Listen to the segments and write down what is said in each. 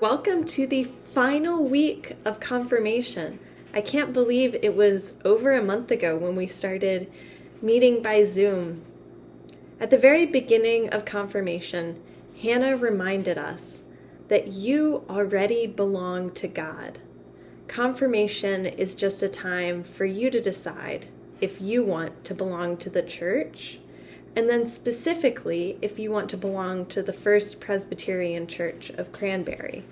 Welcome to the final week of confirmation. I can't believe it was over a month ago when we started meeting by Zoom. At the very beginning of confirmation, Hannah reminded us that you already belong to God. Confirmation is just a time for you to decide if you want to belong to the church, and then specifically if you want to belong to the First Presbyterian Church of Cranbury.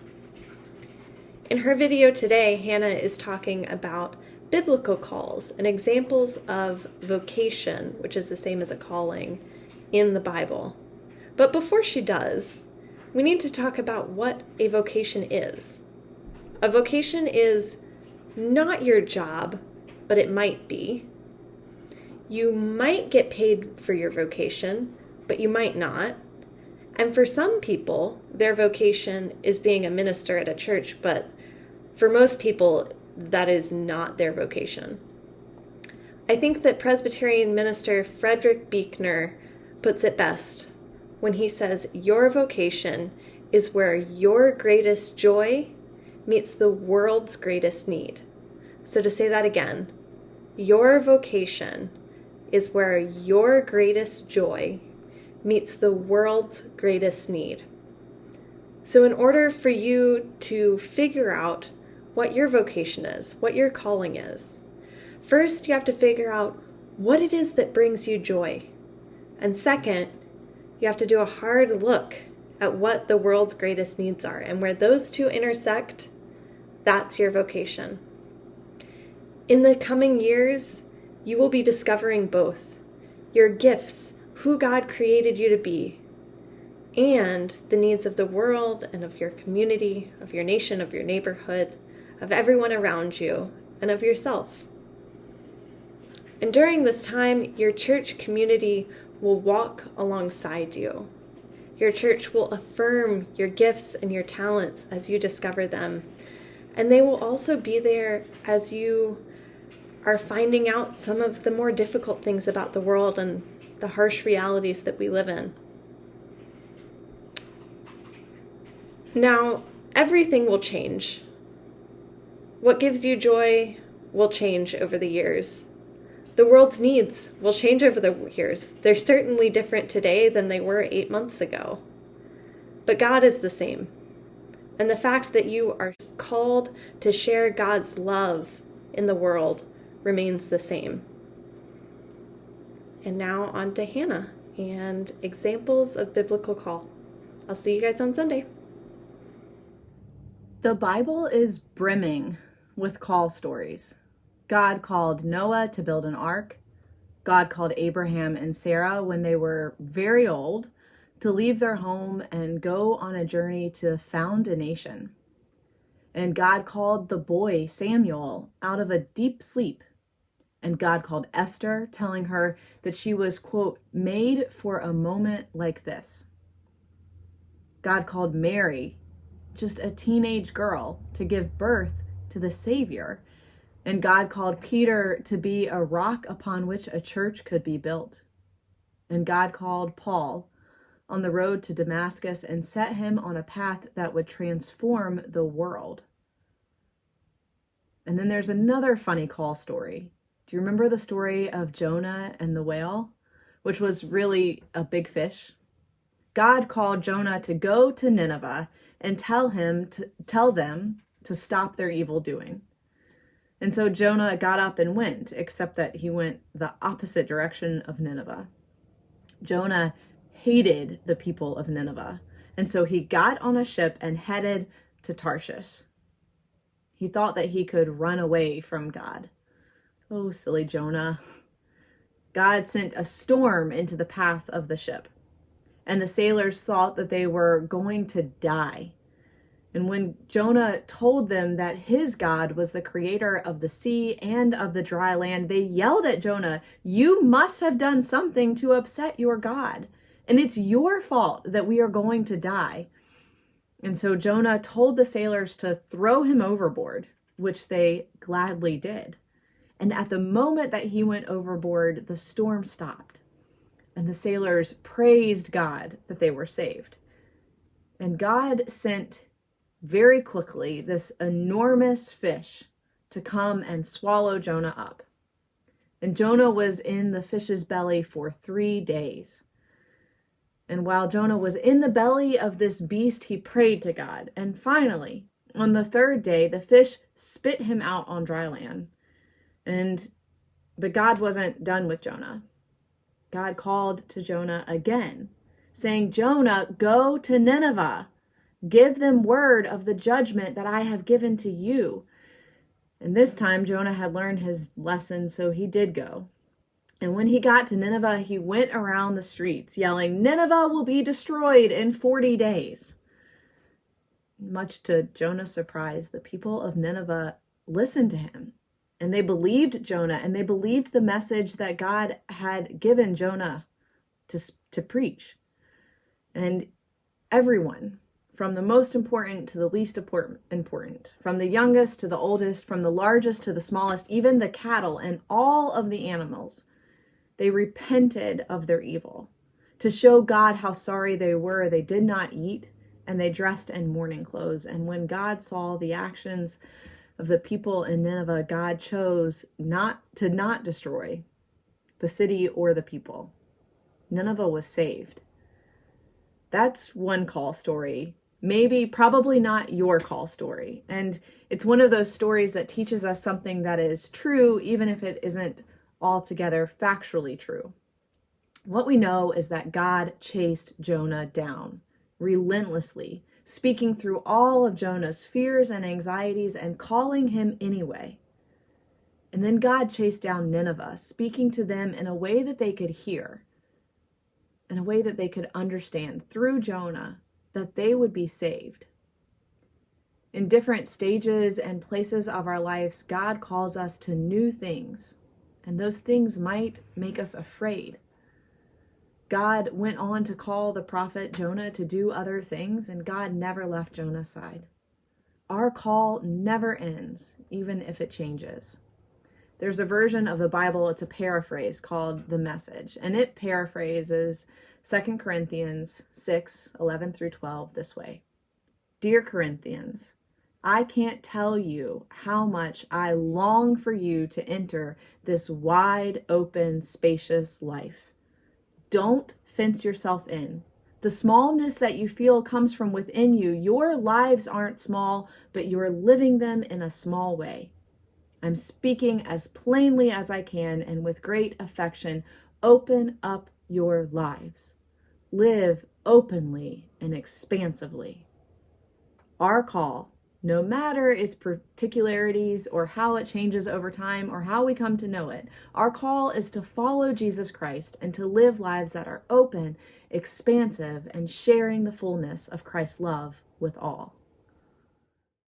In her video today, Hannah is talking about biblical calls and examples of vocation, which is the same as a calling, in the Bible. But before she does, we need to talk about what a vocation is. A vocation is not your job, but it might be. You might get paid for your vocation, but you might not. And for some people, their vocation is being a minister at a church, but for most people, that is not their vocation. I think that Presbyterian minister Frederick Buechner puts it best when he says, your vocation is where your greatest joy meets the world's greatest need. So to say that again, your vocation is where your greatest joy meets the world's greatest need. So in order for you to figure out what your vocation is, what your calling is, first you have to figure out what it is that brings you joy. And second, you have to do a hard look at what the world's greatest needs are. And where those two intersect, that's your vocation. In the coming years, you will be discovering both your gifts, who God created you to be, and the needs of the world and of your community, of your nation, of your neighborhood, of everyone around you, and of yourself. And during this time, your church community will walk alongside you. Your church will affirm your gifts and your talents as you discover them. And they will also be there as you are finding out some of the more difficult things about the world and the harsh realities that we live in. Now, everything will change. What gives you joy will change over the years. The world's needs will change over the years. They're certainly different today than they were 8 months ago. But God is the same. And the fact that you are called to share God's love in the world remains the same. And now on to Hannah and examples of biblical call. I'll see you guys on Sunday. The Bible is brimming with call stories. God called Noah to build an ark. God called Abraham and Sarah when they were very old to leave their home and go on a journey to found a nation. And God called the boy Samuel out of a deep sleep. And God called Esther, telling her that she was, quote, made for a moment like this. God called Mary, just a teenage girl, to give birth to the Savior. And God called Peter to be a rock upon which a church could be built. And God called Paul on the road to Damascus and set him on a path that would transform the world. And then there's another funny call story. Do you remember the story of Jonah and the whale, which was really a big fish? God called Jonah to go to Nineveh and tell them to stop their evil doing. And so Jonah got up and went, except that he went the opposite direction of Nineveh. Jonah hated the people of Nineveh, and so he got on a ship and headed to Tarshish. He thought that he could run away from God. Oh, silly Jonah. God sent a storm into the path of the ship, and the sailors thought that they were going to die. And when Jonah told them that his God was the creator of the sea and of the dry land, they yelled at Jonah, "You must have done something to upset your God, and it's your fault that we are going to die." And so Jonah told the sailors to throw him overboard, which they gladly did. And at the moment that he went overboard, the storm stopped. And the sailors praised God that they were saved. And God sent very quickly this enormous fish to come and swallow Jonah up. And Jonah was in the fish's belly for 3 days. And while Jonah was in the belly of this beast, he prayed to God. And finally, on the 3rd day, the fish spit him out on dry land. But God wasn't done with Jonah. God called to Jonah again, saying, "Jonah, go to Nineveh. Give them word of the judgment that I have given to you." And this time Jonah had learned his lesson, so he did go. And when he got to Nineveh, he went around the streets yelling, "Nineveh will be destroyed in 40 days. Much to Jonah's surprise, the people of Nineveh listened to him. And they believed Jonah, and they believed the message that God had given Jonah to preach. And everyone, from the most important to the least important, from the youngest to the oldest, from the largest to the smallest, even the cattle and all of the animals, they repented of their evil. To show God how sorry they were, they did not eat, and they dressed in mourning clothes. And when God saw the actions of the people in Nineveh, God chose not to destroy the city or the people. Nineveh was saved. That's one call story. Probably not your call story. And it's one of those stories that teaches us something that is true, even if it isn't altogether factually true. What we know is that God chased Jonah down relentlessly, speaking through all of Jonah's fears and anxieties and calling him anyway. And then God chased down Nineveh, speaking to them in a way that they could hear, in a way that they could understand through Jonah, that they would be saved. In different stages and places of our lives, God calls us to new things, and those things might make us afraid. God went on to call the prophet Jonah to do other things, and God never left Jonah's side. Our call never ends, even if it changes. There's a version of the Bible, it's a paraphrase called The Message, and it paraphrases 2 Corinthians 6:11-12 this way. "Dear Corinthians, I can't tell you how much I long for you to enter this wide open, spacious life. Don't fence yourself in. The smallness that you feel comes from within you. Your lives aren't small, but you're living them in a small way. I'm speaking as plainly as I can and with great affection. Open up your lives. Live openly and expansively." Our call, no matter its particularities or how it changes over time or how we come to know it, our call is to follow Jesus Christ and to live lives that are open, expansive, and sharing the fullness of Christ's love with all.